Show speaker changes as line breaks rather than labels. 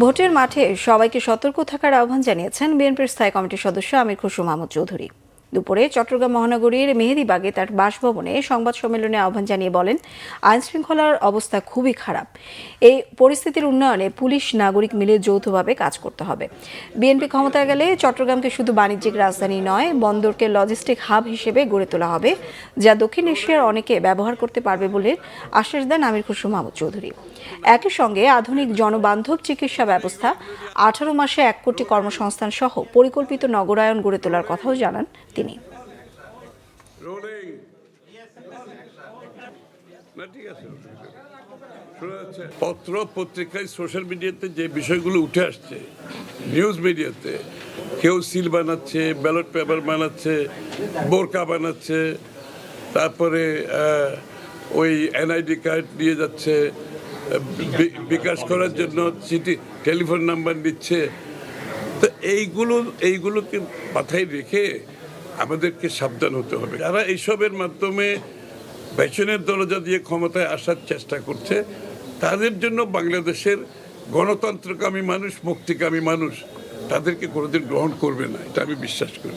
ভোটের মাঠে সবাইকে সতর্ক থাকার আহ্বান জানিয়েছেন বিএনপির স্থায়ী কমিটির সদস্য আমির খসরু মাহমুদ চৌধুরী। দুপুরে চট্টগ্রাম মহানগরীর মেহেদীবাগে তার বাসভবনে সংবাদ সম্মেলনে আহ্বান জানিয়ে বলেন, আইনশৃঙ্খলার অবস্থা খুবই খারাপ। এই পরিস্থিতির উন্নয়নে পুলিশ নাগরিক মিলে যৌথভাবে কাজ করতে হবে। বিএনপি ক্ষমতায় গেলে চট্টগ্রামকে শুধু বাণিজ্যিক রাজধানী নয়, বন্দরকে লজিস্টিক হাব হিসেবে গড়ে তোলা হবে, যা দক্ষিণ এশিয়ার অনেকে ব্যবহার করতে পারবে বলে আশ্বাস দেন আমির খসরু মাহমুদ চৌধুরী। একই সঙ্গে আধুনিক জনবান্ধব চিকিৎসা ব্যবস্থা, 18 মাসে 1 কোটি কর্মসংস্থান সহ পরিকল্পিত নগরায়ন গড়ে তোলার কথাও জানান তিনি।
পত্র পত্রিকায় সোশ্যাল মিডিয়াতে যে বিষয়গুলো উঠে আসছে, নিউজ মিডিয়াতে কেউ সিল বানাচ্ছে, ব্যালট পেপার বানাচ্ছে, বোরকা বানাচ্ছে, তারপরে ওই এনআইডি কার্ড নিয়ে যাচ্ছে, বিকাশ করার জন্য চিঠি টেলিফোন নাম্বার নিচ্ছে। তো এইগুলোকে মাথায় রেখে আমাদেরকে সাবধান হতে হবে। যারা এইসবের মাধ্যমে পেছনের দরজা দিয়ে ক্ষমতায় আসার চেষ্টা করছে, তাদের জন্য বাংলাদেশের গণতন্ত্রকামী মানুষ, মুক্তিকামী মানুষ তাদেরকে কোনোদিন গ্রহণ করবে না, এটা আমি বিশ্বাস করি।